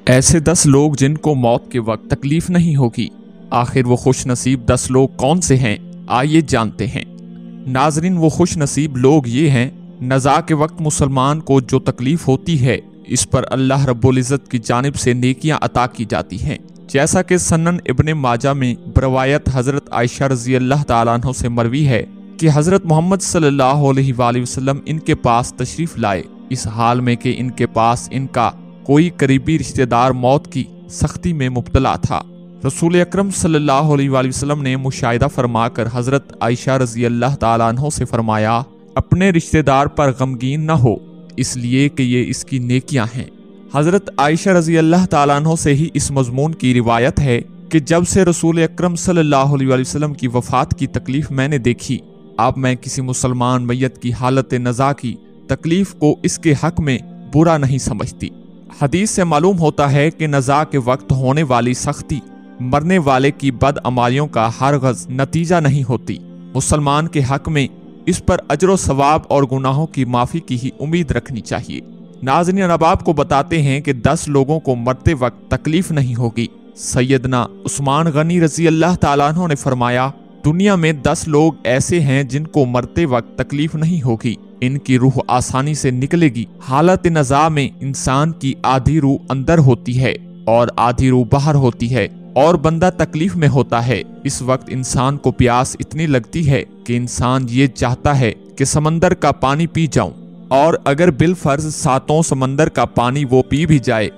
ایسے 10 لوگ جن کو موت کے وقت تکلیف نہیں ہوگی۔ آخر وہ خوش نصیب 10 لوگ کون سے ہیں؟ آئیے جانتے ہیں۔ ناظرین، وہ خوش نصیب لوگ یہ ہیں، نزاع کے وقت مسلمان کو جو تکلیف ہوتی ہے اس پر اللہ رب العزت کی جانب سے نیکیاں عطا کی جاتی ہیں، جیسا کہ سنن ابن ماجہ میں بروایت حضرت عائشہ رضی اللہ تعالیٰ عنہ سے مروی ہے کہ حضرت محمد صلی اللہ علیہ وآلہ وسلم ان کے پاس تشریف لائے، اس حال میں کہ ان کے پاس ان کا کوئی قریبی رشتہ دار موت کی سختی میں مبتلا تھا۔ رسول اکرم صلی اللہ علیہ وآلہ وسلم نے مشاہدہ فرما کر حضرت عائشہ رضی اللہ تعالیٰ عنہ سے فرمایا، اپنے رشتہ دار پر غمگین نہ ہو، اس لیے کہ یہ اس کی نیکیاں ہیں۔ حضرت عائشہ رضی اللہ تعالیٰ عنہ سے ہی اس مضمون کی روایت ہے کہ جب سے رسول اکرم صلی اللہ علیہ وآلہ وسلم کی وفات کی تکلیف میں نے دیکھی، اب میں کسی مسلمان میت کی حالت نزاع کی تکلیف کو اس کے حق میں برا نہیں سمجھتی۔ حدیث سے معلوم ہوتا ہے کہ نزاع کے وقت ہونے والی سختی مرنے والے کی بد عمالیوں کا ہرگز نتیجہ نہیں ہوتی۔ مسلمان کے حق میں اس پر اجر و ثواب اور گناہوں کی معافی کی ہی امید رکھنی چاہیے۔ ناظرین، اب آپ کو بتاتے ہیں کہ 10 لوگوں کو مرتے وقت تکلیف نہیں ہوگی۔ سیدنا عثمان غنی رضی اللہ تعالیٰ عنہ نے فرمایا، دنیا میں 10 لوگ ایسے ہیں جن کو مرتے وقت تکلیف نہیں ہوگی، ان کی روح آسانی سے نکلے گی۔ حالت نزاع میں انسان کی آدھی روح اندر ہوتی ہے اور آدھی روح باہر ہوتی ہے اور بندہ تکلیف میں ہوتا ہے۔ اس وقت انسان کو پیاس اتنی لگتی ہے کہ انسان یہ چاہتا ہے کہ سمندر کا پانی پی جاؤں، اور اگر بالفرض 7 سمندر کا پانی وہ پی بھی جائے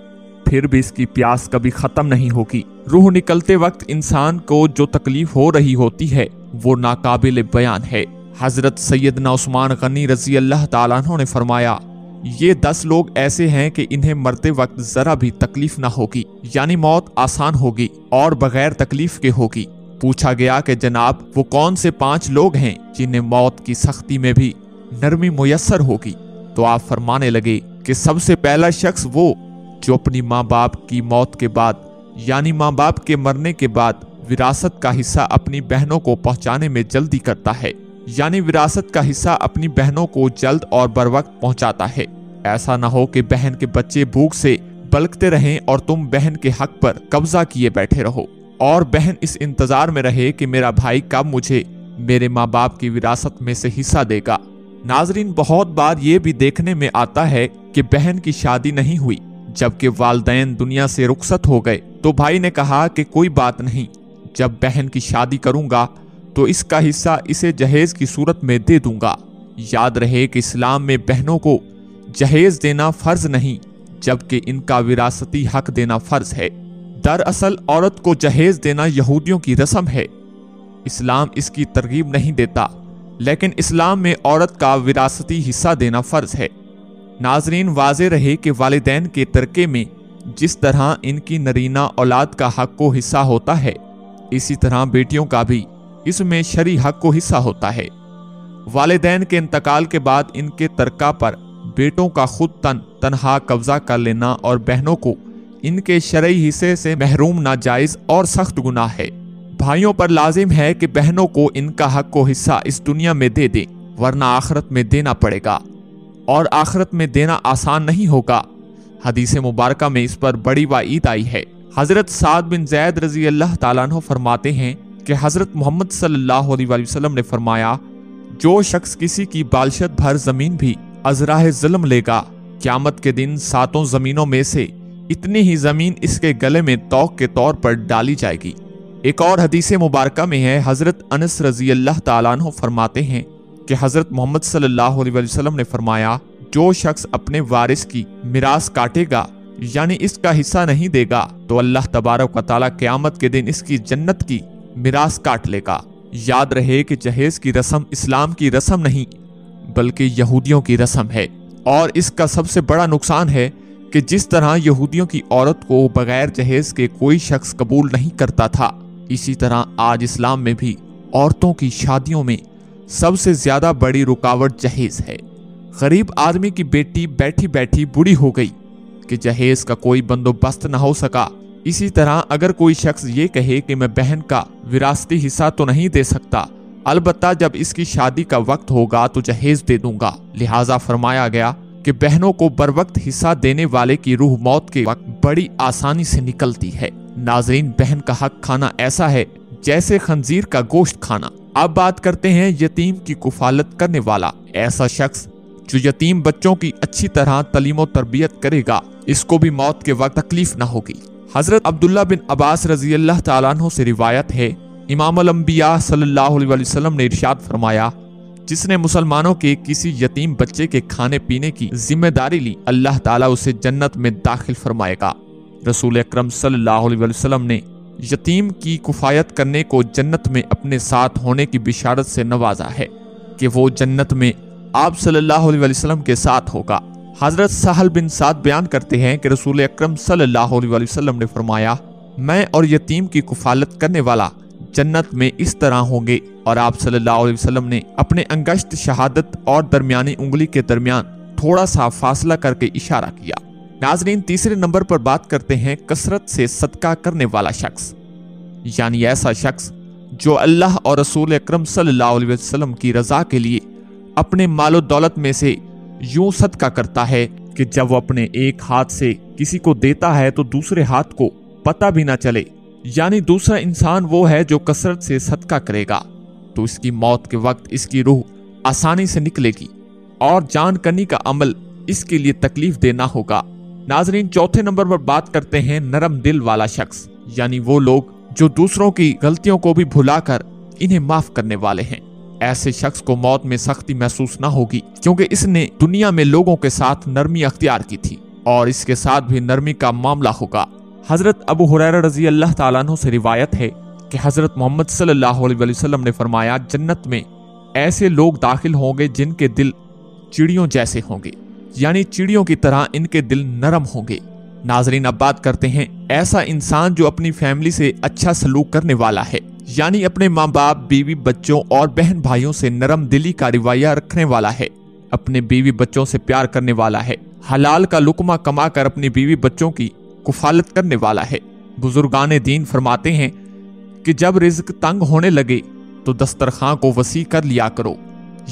پھر بھی اس کی پیاس کبھی ختم نہیں ہوگی۔ روح نکلتے وقت انسان کو جو تکلیف ہو رہی ہوتی ہے وہ ناقابل بیان ہے۔ حضرت سیدنا عثمان غنی رضی اللہ تعالیٰ عنہ نے فرمایا، یہ 10 لوگ ایسے ہیں کہ انہیں مرتے وقت ذرا بھی تکلیف نہ ہوگی، یعنی موت آسان ہوگی اور بغیر تکلیف کے ہوگی۔ پوچھا گیا کہ جناب وہ کون سے 5 لوگ ہیں جنہیں موت کی سختی میں بھی نرمی میسر ہوگی؟ تو آپ فرمانے لگے کہ سب سے پہلا شخص وہ جو اپنی ماں باپ کی موت کے بعد، یعنی ماں باپ کے مرنے کے بعد وراثت کا حصہ اپنی بہنوں کو پہنچانے میں جلدی کرتا ہے، یعنی وراثت کا حصہ اپنی بہنوں کو جلد اور بر وقت پہنچاتا ہے۔ ایسا نہ ہو کہ بہن کے بچے بھوک سے بلکتے رہیں اور تم بہن کے حق پر قبضہ کیے بیٹھے رہو، اور بہن اس انتظار میں رہے کہ میرا بھائی کب مجھے میرے ماں باپ کی وراثت میں سے حصہ دے گا۔ ناظرین، بہت بار یہ بھی دیکھنے میں آتا ہے کہ بہن کی شادی نہیں ہوئی، جبکہ والدین دنیا سے رخصت ہو گئے تو بھائی نے کہا کہ کوئی بات نہیں، جب بہن کی شادی کروں گا تو اس کا حصہ اسے جہیز کی صورت میں دے دوں گا۔ یاد رہے کہ اسلام میں بہنوں کو جہیز دینا فرض نہیں، جبکہ ان کا وراثتی حق دینا فرض ہے۔ دراصل عورت کو جہیز دینا یہودیوں کی رسم ہے، اسلام اس کی ترغیب نہیں دیتا، لیکن اسلام میں عورت کا وراثتی حصہ دینا فرض ہے۔ ناظرین، واضح رہے کہ والدین کے ترکے میں جس طرح ان کی نرینہ اولاد کا حق و حصہ ہوتا ہے، اسی طرح بیٹیوں کا بھی اس میں شرعی حق و حصہ ہوتا ہے۔ والدین کے انتقال کے بعد ان کے ترکہ پر بیٹوں کا خود تنہا قبضہ کر لینا اور بہنوں کو ان کے شرعی حصے سے محروم ناجائز اور سخت گناہ ہے۔ بھائیوں پر لازم ہے کہ بہنوں کو ان کا حق و حصہ اس دنیا میں دے دیں، ورنہ آخرت میں دینا پڑے گا، اور آخرت میں دینا آسان نہیں ہوگا۔ حدیث مبارکہ میں اس پر بڑی وعید آئی ہے۔ حضرت سعد بن زید رضی اللہ تعالیٰ عنہ فرماتے ہیں کہ حضرت محمد صلی اللہ علیہ وآلہ وسلم نے فرمایا، جو شخص کسی کی بالشت بھر زمین بھی ازراہ ظلم لے گا، قیامت کے دن 7 زمینوں میں سے اتنی ہی زمین اس کے گلے میں توق کے طور پر ڈالی جائے گی۔ ایک اور حدیث مبارکہ میں ہے، حضرت انس رضی اللہ تعالیٰ عنہ فرماتے ہیں کہ حضرت محمد صلی اللہ علیہ وآلہ وسلم نے فرمایا، جو شخص اپنے وارث کی میراث کاٹے گا، یعنی اس کا حصہ نہیں دے گا، تو اللہ تبارک و تعالیٰ قیامت کے دن اس کی جنت کی میراث کاٹ لے گا۔ یاد رہے کہ جہیز کی رسم اسلام کی رسم نہیں بلکہ یہودیوں کی رسم ہے، اور اس کا سب سے بڑا نقصان ہے کہ جس طرح یہودیوں کی عورت کو بغیر جہیز کے کوئی شخص قبول نہیں کرتا تھا، اسی طرح آج اسلام میں بھی عورتوں کی شادیوں میں سب سے زیادہ بڑی رکاوٹ جہیز ہے۔ غریب آدمی کی بیٹی بیٹھی بیٹھی بوڑھی ہو گئی کہ جہیز کا کوئی بندوبست نہ ہو سکا۔ اسی طرح اگر کوئی شخص یہ کہے کہ میں بہن کا وراثتی حصہ تو نہیں دے سکتا، البتہ جب اس کی شادی کا وقت ہوگا تو جہیز دے دوں گا، لہٰذا فرمایا گیا کہ بہنوں کو بر وقت حصہ دینے والے کی روح موت کے وقت بڑی آسانی سے نکلتی ہے۔ ناظرین، بہن کا حق کھانا ایسا ہے جیسے خنزیر کا گوشت کھانا۔ اب بات کرتے ہیں یتیم کی کفالت کرنے والا۔ ایسا شخص جو یتیم بچوں کی اچھی طرح تعلیم و تربیت کرے گا، اس کو بھی موت کے وقت تکلیف نہ ہوگی۔ حضرت عبداللہ بن عباس رضی اللہ تعالیٰ عنہ سے روایت ہے، امام الانبیاء صلی اللہ علیہ وسلم نے ارشاد فرمایا، جس نے مسلمانوں کے کسی یتیم بچے کے کھانے پینے کی ذمہ داری لی، اللہ تعالیٰ اسے جنت میں داخل فرمائے گا۔ رسول اکرم صلی اللہ علیہ وسلم نے یتیم کی کفایت کرنے کو جنت میں اپنے ساتھ ہونے کی بشارت سے نوازا ہے کہ وہ جنت میں آپ صلی اللہ علیہ وسلم کے ساتھ ہوگا۔ حضرت سہل بن سعد بیان کرتے ہیں کہ رسول اکرم صلی اللہ علیہ وسلم نے فرمایا، میں اور یتیم کی کفالت کرنے والا جنت میں اس طرح ہوں گے، اور آپ صلی اللہ علیہ وسلم نے اپنے انگشت شہادت اور درمیانی انگلی کے درمیان تھوڑا سا فاصلہ کر کے اشارہ کیا۔ ناظرین، تیسرے نمبر پر بات کرتے ہیں کثرت سے صدقہ کرنے والا شخص، یعنی ایسا شخص جو اللہ اور رسول اکرم صلی اللہ علیہ وسلم کی رضا کے لیے اپنے مال و دولت میں سے یوں صدقہ کرتا ہے کہ جب وہ اپنے ایک ہاتھ سے کسی کو دیتا ہے تو دوسرے ہاتھ کو پتہ بھی نہ چلے، یعنی دوسرا انسان وہ ہے جو کثرت سے صدقہ کرے گا تو اس کی موت کے وقت اس کی روح آسانی سے نکلے گی اور جان کنی کا عمل اس کے لیے تکلیف دہ نہ ہوگا۔ ناظرین، چوتھے نمبر پر بات کرتے ہیں نرم دل والا شخص، یعنی وہ لوگ جو دوسروں کی غلطیوں کو بھی بھلا کر انہیں معاف کرنے والے ہیں۔ ایسے شخص کو موت میں سختی محسوس نہ ہوگی، کیونکہ اس نے دنیا میں لوگوں کے ساتھ نرمی اختیار کی تھی اور اس کے ساتھ بھی نرمی کا معاملہ ہوگا۔ حضرت ابو ہریرہ رضی اللہ تعالیٰ عنہ سے روایت ہے کہ حضرت محمد صلی اللہ علیہ وسلم نے فرمایا، جنت میں ایسے لوگ داخل ہوں گے جن کے دل چڑیوں جیسے ہوں گے، یعنی چڑیوں کی طرح ان کے دل نرم ہوں گے۔ ناظرین، اب بات کرتے ہیں ایسا انسان جو اپنی فیملی سے اچھا سلوک کرنے والا ہے، یعنی اپنے ماں باپ، بیوی، بچوں اور بہن بھائیوں سے نرم دلی کا رویہ رکھنے والا ہے، اپنے بیوی بچوں سے پیار کرنے والا ہے، حلال کا لقمہ کما کر اپنی بیوی بچوں کی کفالت کرنے والا ہے۔ بزرگان دین فرماتے ہیں کہ جب رزق تنگ ہونے لگے تو دسترخوان کو وسیع کر لیا کرو،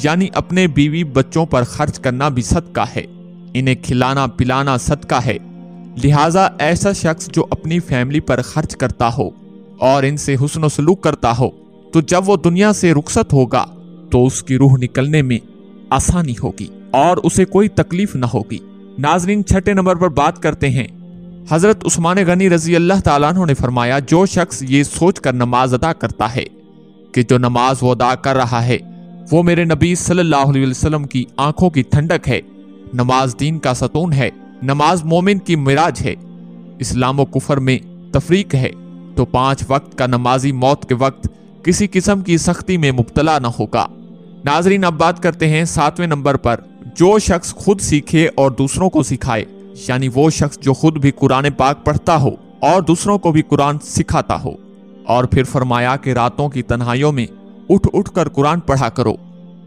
یعنی اپنے بیوی بچوں پر خرچ کرنا بھی صدقہ ہے، انہیں کھلانا پلانا صدقہ ہے۔ لہٰذا ایسا شخص جو اپنی فیملی پر خرچ کرتا ہو اور ان سے حسن و سلوک کرتا ہو تو جب وہ دنیا سے رخصت ہوگا تو اس کی روح نکلنے میں آسانی ہوگی اور اسے کوئی تکلیف نہ ہوگی۔ ناظرین، چھٹے نمبر پر بات کرتے ہیں حضرت عثمان غنی رضی اللہ تعالیٰ عنہ نے فرمایا، جو شخص یہ سوچ کر نماز ادا کرتا ہے کہ جو نماز وہ ادا کر رہا ہے وہ میرے نبی صلی اللہ علیہ وسلم کی آنکھوں کی ٹھنڈک ہے، نماز دین کا ستون ہے، نماز مومن کی معراج ہے، اسلام و کفر میں تفریق ہے، تو 5 وقت کا نمازی موت کے وقت کسی قسم کی سختی میں مبتلا نہ ہوگا۔ ناظرین، اب بات کرتے ہیں 7ویں نمبر پر، جو شخص خود سیکھے اور دوسروں کو سکھائے، یعنی وہ شخص جو خود بھی قرآن پاک پڑھتا ہو اور دوسروں کو بھی قرآن سکھاتا ہو۔ اور پھر فرمایا کہ راتوں کی تنہائیوں میں اٹھ اٹھ کر قرآن پڑھا کرو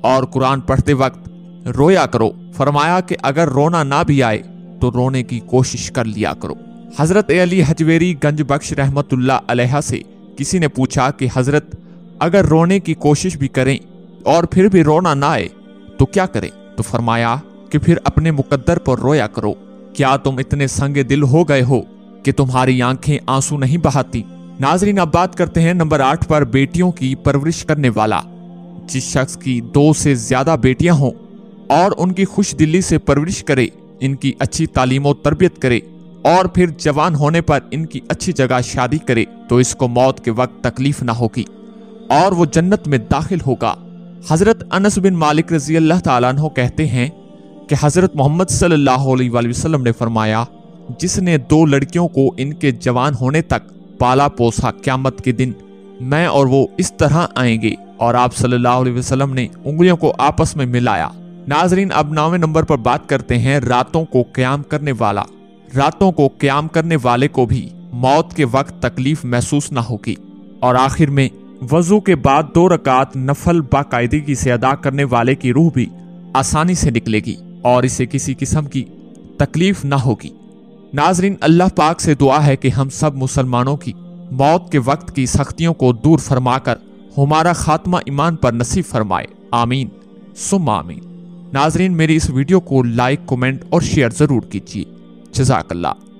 اور قرآن پڑھتے وقت رویا کرو۔ فرمایا کہ اگر رونا نہ بھی آئے تو رونے کی کوشش کر لیا کرو۔ حضرت علی حجویری گنج بخش رحمت اللہ علیہ سے کسی نے پوچھا کہ حضرت، اگر رونے کی کوشش بھی کریں اور پھر بھی رونا نہ آئے تو کیا کریں؟ تو فرمایا کہ پھر اپنے مقدر پر رویا کرو۔ کیا تم اتنے سنگ دل ہو گئے ہو کہ تمہاری آنکھیں آنسو نہیں بہاتی؟ ناظرین، اب بات کرتے ہیں نمبر 8 پر، بیٹیوں کی پرورش کرنے والا۔ جس شخص کی 2 سے زیادہ بیٹیاں ہوں اور ان کی خوش دلی سے پرورش کرے، ان کی اچھی تعلیم و تربیت کرے اور پھر جوان ہونے پر ان کی اچھی جگہ شادی کرے تو اس کو موت کے وقت تکلیف نہ ہوگی اور وہ جنت میں داخل ہوگا۔ حضرت انس بن مالک رضی اللہ تعالیٰ عنہ کہتے ہیں کہ حضرت محمد صلی اللہ علیہ وسلم نے فرمایا، جس نے 2 لڑکیوں کو ان کے جوان ہونے تک پالا پوسا، قیامت کے دن میں اور وہ اس طرح آئیں گے، اور آپ صلی اللہ علیہ وسلم نے انگلیوں کو آپس میں ملایا۔ ناظرین، اب 9ویں نمبر پر بات کرتے ہیں راتوں کو قیام کرنے والا۔ راتوں کو قیام کرنے والے کو بھی موت کے وقت تکلیف محسوس نہ ہوگی۔ اور آخر میں وضو کے بعد 2 رکعت نفل باقاعدگی سے ادا کرنے والے کی روح بھی آسانی سے نکلے گی اور اسے کسی قسم کی تکلیف نہ ہوگی۔ ناظرین، اللہ پاک سے دعا ہے کہ ہم سب مسلمانوں کی موت کے وقت کی سختیوں کو دور فرما کر ہمارا خاتمہ ایمان پر نصیب فرمائے، آمین ثم آمین۔ ناظرین میری اس ویڈیو کو لائک، کمنٹ اور شیئر ضرور کیجیے۔ جزاک اللہ۔